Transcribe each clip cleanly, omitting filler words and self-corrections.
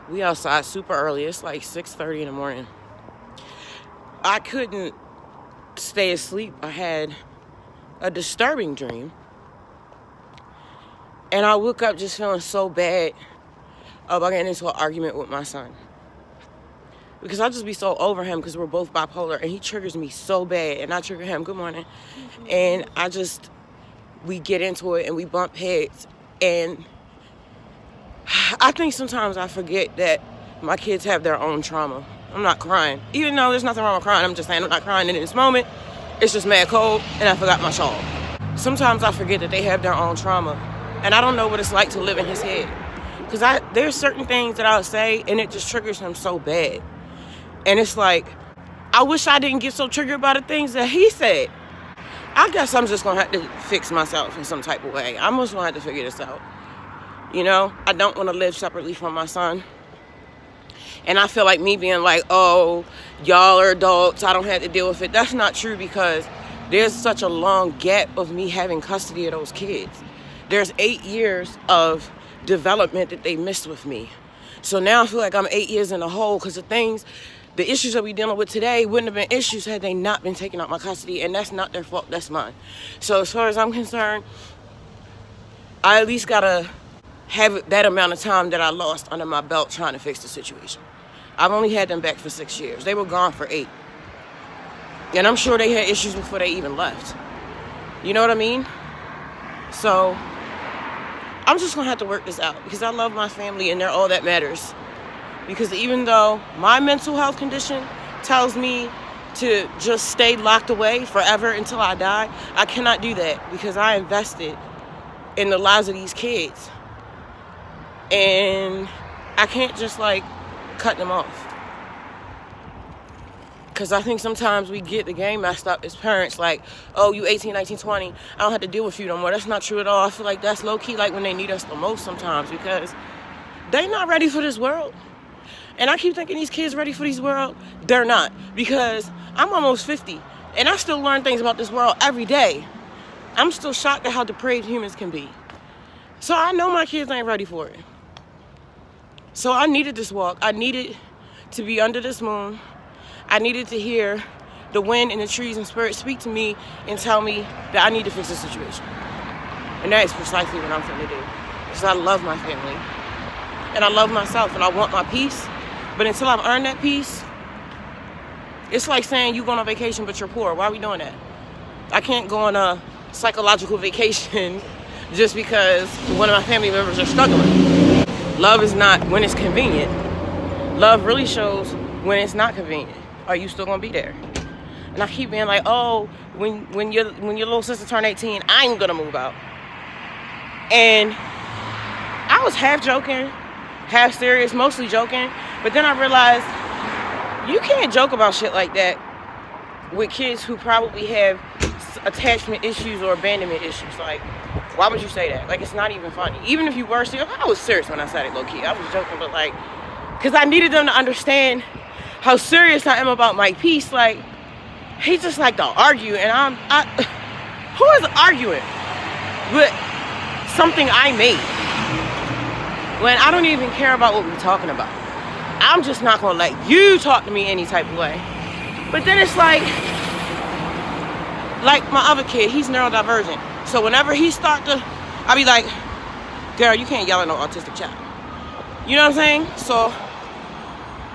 We outside super early. It's like 6:30 in the morning. I couldn't stay asleep. I had a disturbing dream. And I woke up just feeling so bad about getting into an argument with my son. Because I just be so over him because we're both bipolar and he triggers me so bad and I trigger him. Good morning. And we get into it and we bump heads. And I think sometimes I forget that my kids have their own trauma. I'm not crying. Even though there's nothing wrong with crying, I'm just saying I'm not crying in this moment. It's just mad cold and I forgot my shawl. Sometimes I forget that they have their own trauma. And I don't know what it's like to live in his head. Because there's certain things that I'll say and it just triggers him so bad. And it's like, I wish I didn't get so triggered by the things that he said. I guess I'm just going to have to fix myself in some type of way. I'm just going to have to figure this out. You know, I don't want to live separately from my son. And I feel like me being like, oh, y'all are adults, I don't have to deal with it. That's not true because there's such a long gap of me having custody of those kids. There's 8 years of development that they missed with me. So now I feel like I'm 8 years in the hole because the issues that we're dealing with today wouldn't have been issues had they not been taken out my custody, and that's not their fault, that's mine. So as far as I'm concerned, I at least gotta have that amount of time that I lost under my belt trying to fix the situation. I've only had them back for 6 years. They were gone for 8. And I'm sure they had issues before they even left. You know what I mean? So I'm just gonna have to work this out because I love my family and they're all that matters. Because even though my mental health condition tells me to just stay locked away forever until I die, I cannot do that because I invested in the lives of these kids. And I can't just cut them off. Because I think sometimes we get the game messed up as parents, like, oh, you 18, 19, 20, I don't have to deal with you no more. That's not true at all. I feel like that's low-key when they need us the most sometimes because they're not ready for this world. And I keep thinking these kids ready for this world. They're not. Because I'm almost 50, and I still learn things about this world every day. I'm still shocked at how depraved humans can be. So I know my kids ain't ready for it. So I needed this walk. I needed to be under this moon. I needed to hear the wind and the trees and spirit speak to me and tell me that I need to fix the situation. And that is precisely what I'm going to do. Because I love my family. And I love myself and I want my peace. But until I've earned that peace, it's like saying you going on vacation but you're poor. Why are we doing that? I can't go on a psychological vacation just because one of my family members are struggling. Love is not when it's convenient. Love really shows when it's not convenient. Are you still gonna be there? And I keep being like, oh, when your little sister turn 18, I'm gonna move out. And I was half joking, half serious, mostly joking. But then I realized you can't joke about shit like that with kids who probably have attachment issues or abandonment issues. Like, why would you say that? Like, it's not even funny. Even if you were serious, I was serious when I said it low-key. I was joking, but because I needed them to understand how serious I am about my peace. Like, he just like to argue, and who is arguing with something I made when I don't even care about what we're talking about? I'm just not gonna let you talk to me any type of way. But then it's like my other kid, he's neurodivergent. So whenever he I be like, girl, you can't yell at no autistic child. You know what I'm saying? So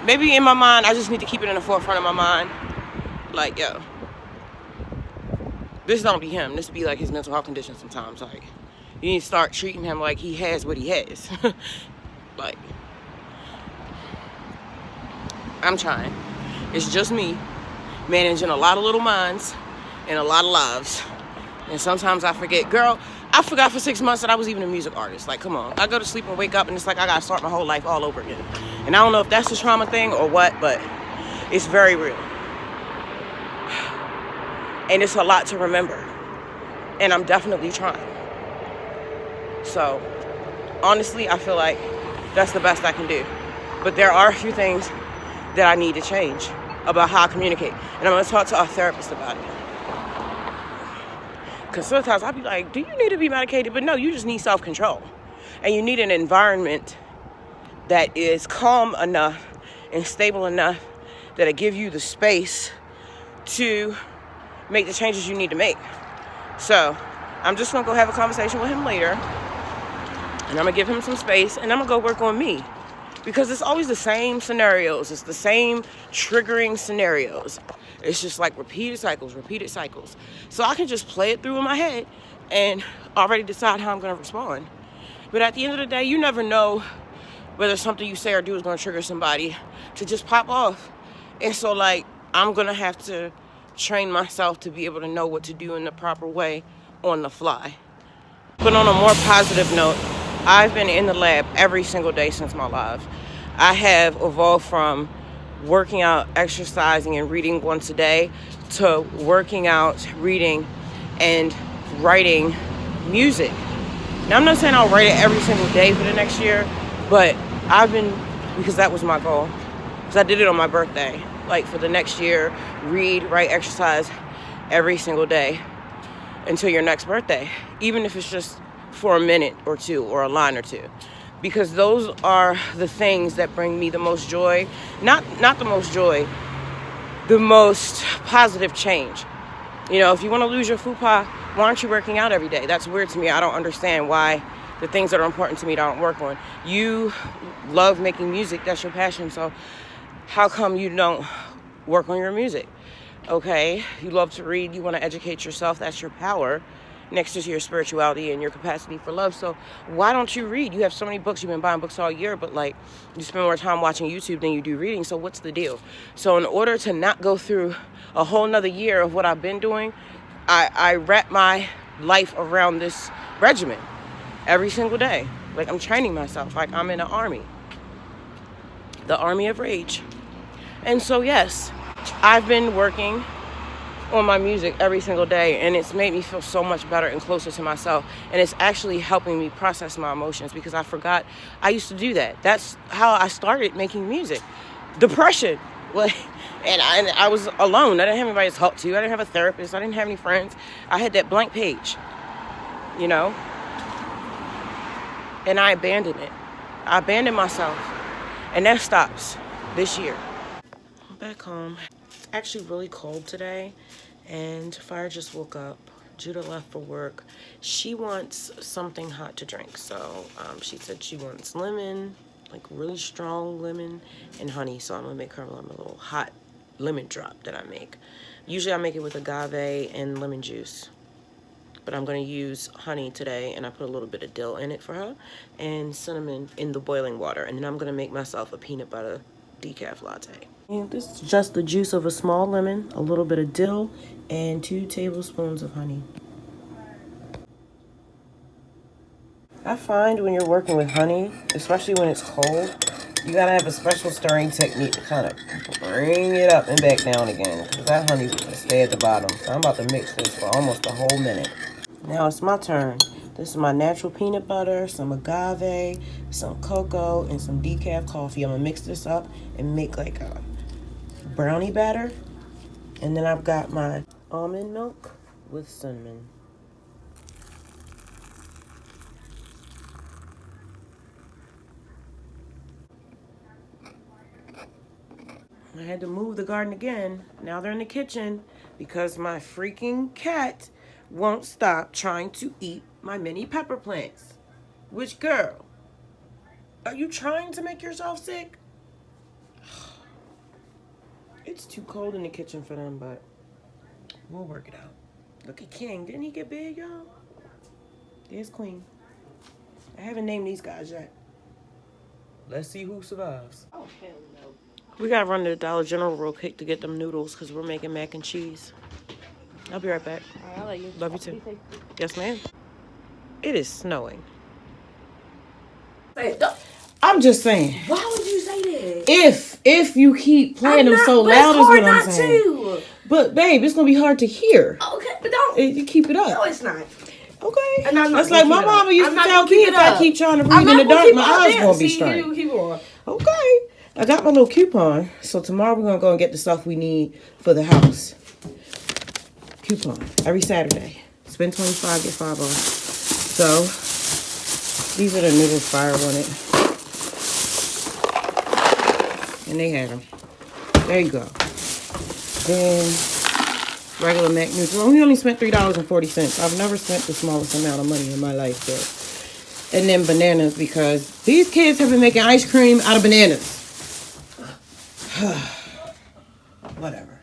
maybe in my mind, I just need to keep it in the forefront of my mind. Like, yo, this don't be him. This be his mental health condition sometimes. You need to start treating him like he has what he has. I'm trying. It's just me managing a lot of little minds and a lot of lives. And sometimes I forget. Girl, I forgot for 6 months that I was even a music artist. Come on. I go to sleep and wake up and it's I gotta start my whole life all over again. And I don't know if that's a trauma thing or what, but it's very real. And it's a lot to remember. And I'm definitely trying. So, honestly, I feel like that's the best I can do. But there are a few things that I need to change about how I communicate. And I'm going to talk to our therapist about it. Because sometimes I'll be like, do you need to be medicated? But no, you just need self-control. And you need an environment that is calm enough and stable enough that it give you the space to make the changes you need to make. So I'm just gonna go have a conversation with him later, and I'm gonna give him some space, and I'm gonna go work on me, because it's always the same scenarios. It's the same triggering scenarios. It's just like repeated cycles. So I can just play it through in my head and already decide how I'm gonna respond. But at the end of the day, you never know whether something you say or do is gonna trigger somebody to just pop off. And so, like, I'm gonna have to train myself to be able to know what to do in the proper way on the fly. But on a more positive note, I've been in the lab every single day since my live. I have evolved from working out, exercising, and reading once a day to working out, reading, and writing music. Now, I'm not saying I'll write it every single day for the next year, but I've been, because that was my goal. Because I did it on my birthday. Like, for the next year, read, write, exercise every single day until your next birthday. Even if it's just for a minute or two or a line or two. Because those are the things that bring me the most joy. Not the most joy, the most positive change. You know, if you want to lose your fupa, why aren't you working out every day? That's weird to me. I don't understand why the things that are important to me don't work on. You love making music. That's your passion. So how come you don't work on your music? Okay, you love to read. You want to educate yourself. That's your power next to your spirituality and your capacity for love. So why don't you read? You have so many books. You've been buying books all year, but like, you spend more time watching YouTube than you do reading. So what's the deal? So in order to not go through a whole nother year of what I've been doing, I wrap my life around this regimen every single day. Like, I'm training myself like I'm in an army. The army of rage. And so, yes, I've been working on my music every single day, and it's made me feel so much better and closer to myself. And it's actually helping me process my emotions, because I forgot I used to do that. That's how I started making music. Depression. Like, and I was alone. I didn't have anybody to talk to. I didn't have a therapist. I didn't have any friends. I had that blank page, you know? And I abandoned it. I abandoned myself. And that stops this year. I'm back home. It's actually really cold today, and Fire just woke up. Judah left for work. She wants something hot to drink, so she said she wants lemon, like really strong lemon, and honey. So I'm gonna make her a little hot lemon drop that I make. Usually I make it with agave and lemon juice, but I'm gonna use honey today, and I put a little bit of dill in it for her, and cinnamon in the boiling water, and then I'm gonna make myself a peanut butter decaf latte. And this is just the juice of a small lemon, a little bit of dill, and 2 tablespoons of honey. I find when you're working with honey, especially when it's cold, you gotta have a special stirring technique to kind of bring it up and back down again, because that honey will just stay at the bottom. So I'm about to mix this for almost a whole minute. Now it's my turn. This is my natural peanut butter, some agave, some cocoa, and some decaf coffee. I'm gonna mix this up and make like a brownie batter. And then I've got my almond milk with cinnamon. I had to move the garden again. Now they're in the kitchen because my freaking cat won't stop trying to eat my mini pepper plants. Which, girl, are you trying to make yourself sick? It's too cold in the kitchen for them, but we'll work it out. Look at King. Didn't he get big, y'all? There's Queen. I haven't named these guys yet. Let's see who survives. Oh, hell no. We gotta run to the Dollar General real quick to get them noodles, because we're making mac and cheese. I'll be right back. All right, I'll let you. Love you too. Yes, ma'am. It is snowing. Hey, I'm just saying. why would you say that? If you keep playing them so loud is what I'm saying. To. But babe, it's gonna be hard to hear. Okay, but don't. You keep it up. No, it's not. Okay. And I'm not That's like my mama used to tell kids, if I keep trying to breathe in the dark, my eyes won't be straight. Keep on. Okay. I got my little coupon. So tomorrow we're gonna go and get the stuff we need for the house. Coupon every Saturday. Spend 25, get 5 off. So these are the noodles Fire wanted. And they had them. There you go. Then regular Mac noodles. We only spent $3.40. I've never spent the smallest amount of money in my life, so. And then bananas, because these kids have been making ice cream out of bananas. Whatever.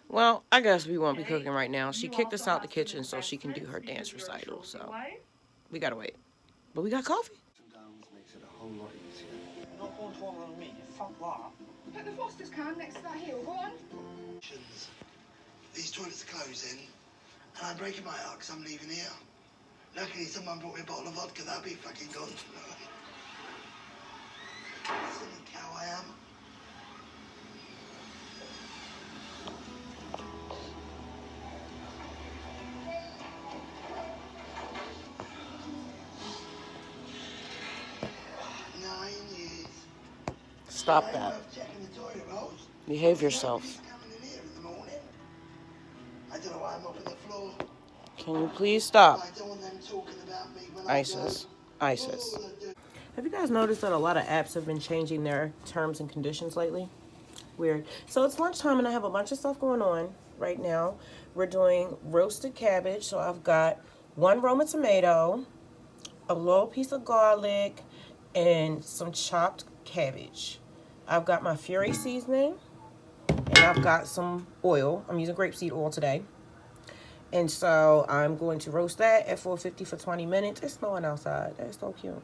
Well, I guess we won't be cooking right now. She kicked us out the kitchen so she can do her dance recital. So we gotta wait. But we got coffee. Makes it a whole lot easier. Not going to on me, fuck that. Put the Foster's can next to that hill, go on. These toilets are closing, and I'm breaking my heart because I'm leaving here. Luckily, someone brought me a bottle of vodka. That'd be fucking gone. Silly cow I am. Stop that. Behave yourself. Can you please stop? ISIS. ISIS. Have you guys noticed that a lot of apps have been changing their terms and conditions lately? Weird. So it's lunchtime and I have a bunch of stuff going on right now. We're doing roasted cabbage. So I've got 1 Roma tomato, a little piece of garlic, and some chopped cabbage. I've got my Fury seasoning, and I've got some oil. I'm using grapeseed oil today. And so I'm going to roast that at 450 for 20 minutes. It's snowing outside. That's so cute.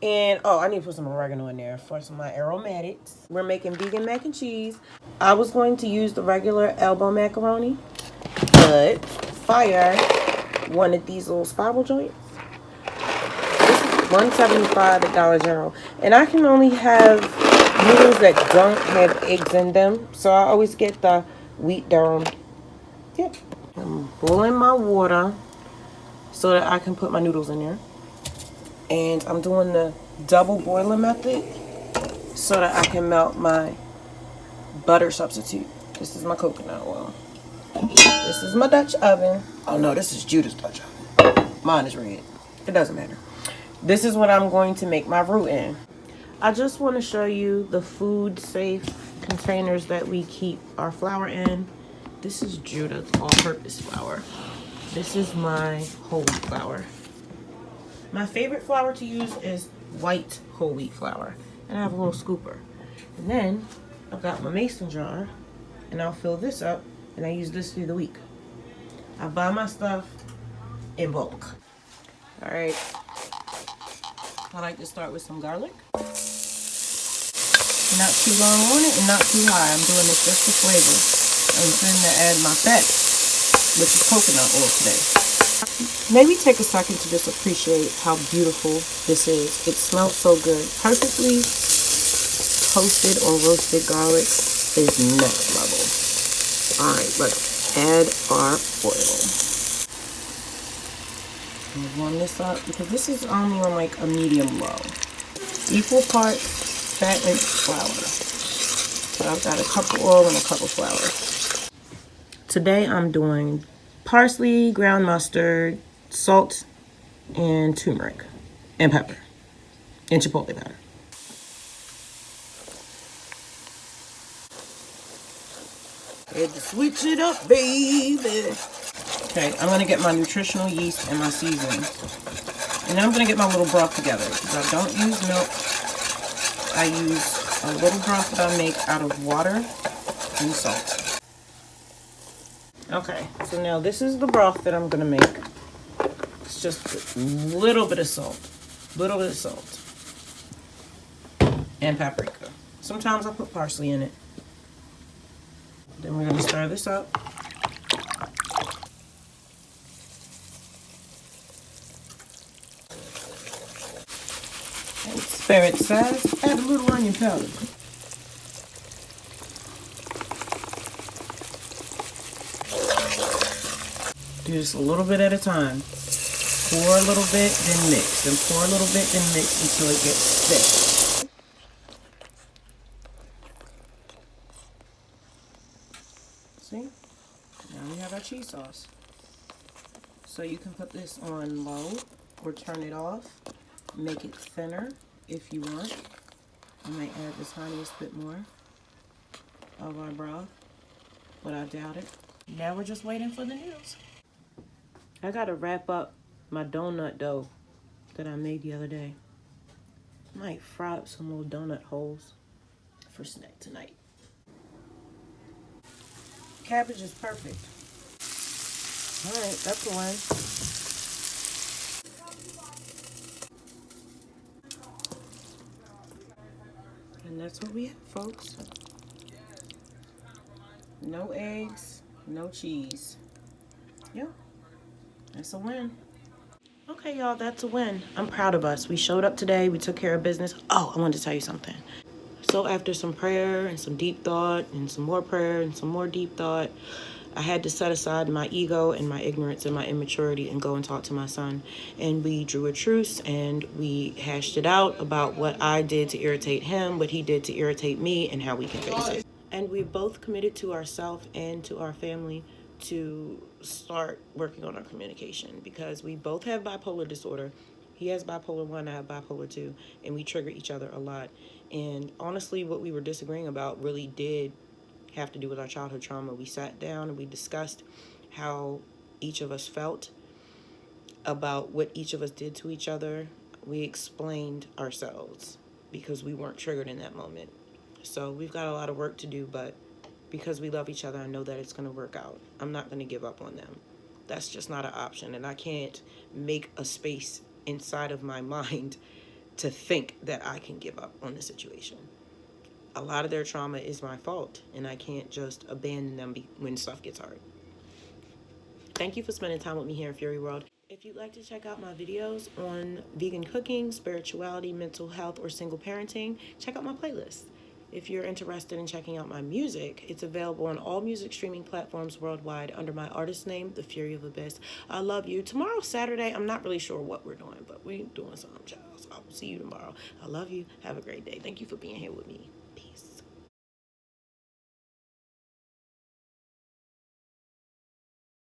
And, oh, I need to put some oregano in there for some of my aromatics. We're making vegan mac and cheese. I was going to use the regular elbow macaroni, but Fire wanted these little spiral joints. This is $1.75 at Dollar General. And I can only have noodles that don't have eggs in them. So I always get the wheat durum. Yep. I'm boiling my water so that I can put my noodles in there. And I'm doing the double boiling method so that I can melt my butter substitute. This is my coconut oil. This is my Dutch oven. Oh no, this is Judah's Dutch oven. Mine is red. It doesn't matter. This is what I'm going to make my roux in. I just want to show you the food safe containers that we keep our flour in. This is Judah's all-purpose flour. This is my whole wheat flour. My favorite flour to use is white whole wheat flour. And I have a little scooper. And then I've got my mason jar. And I'll fill this up. And I use this through the week. I buy my stuff in bulk. Alright. I like to start with some garlic. Not too low on it and not too high. I'm doing this just for flavor. And then to add my fat, which is coconut oil today. Maybe take a second to just appreciate how beautiful this is. It smells so good. Perfectly toasted or roasted garlic is next level. Alright, let's add our oil. I'll warm this up because this is only on like a medium low. Equal parts fat and flour. So I've got a cup of oil and a cup of flour. Today I'm doing parsley, ground mustard, salt, and turmeric, and pepper, and chipotle powder. Had to switch it up, baby. Okay, I'm gonna get my nutritional yeast and my seasoning. And then I'm gonna get my little broth together. Because I don't use milk. I use a little broth that I make out of water and salt. Okay, so now this is the broth that I'm gonna make. It's just a little bit of salt. And paprika. Sometimes I put parsley in it. Then we're gonna stir this up. And spare it size, add a little onion powder. Do this a little bit at a time. Pour a little bit, then mix. Then pour a little bit, then mix until it gets thick. See? Now we have our cheese sauce. So you can put this on low or turn it off. Make it thinner if you want. I might add the tiniest bit more of our broth, but I doubt it. Now we're just waiting for the noodles. I gotta wrap up my donut dough that I made the other day. I might fry up some little donut holes for snack tonight. Cabbage is perfect. All right, that's the one. And that's what we have, folks. No eggs, no cheese. Yep, that's a win. Okay, y'all, that's a win. I'm proud of us. We showed up today. We took care of business. Oh, I wanted to tell you something. So after some prayer and some deep thought and some more prayer and some more deep thought, I had to set aside my ego and my ignorance and my immaturity and go and talk to my son. And we drew a truce and we hashed it out about what I did to irritate him, what he did to irritate me, and how we can fix it. And we both committed to ourselves and to our family to start working on our communication, because we both have bipolar disorder. He has bipolar 1, I have bipolar 2, and we trigger each other a lot. And honestly, what we were disagreeing about really did have to do with our childhood trauma. We sat down and we discussed how each of us felt about what each of us did to each other. We explained ourselves because we weren't triggered in that moment. So we've got a lot of work to do, but because we love each other, I know that it's going to work out. I'm not going to give up on them. That's just not an option, and I can't make a space inside of my mind to think that I can give up on the situation. A lot of their trauma is my fault, and I can't just abandon them when stuff gets hard. Thank you for spending time with me here in Fury World. If you'd like to check out my videos on vegan cooking, spirituality, mental health, or single parenting, check out my playlist. If you're interested in checking out my music, it's available on all music streaming platforms worldwide under my artist name, The Fury of Abyss. I love you. Tomorrow's Saturday. I'm not really sure what we're doing, but we're doing something, child. So I'll see you tomorrow. I love you. Have a great day. Thank you for being here with me.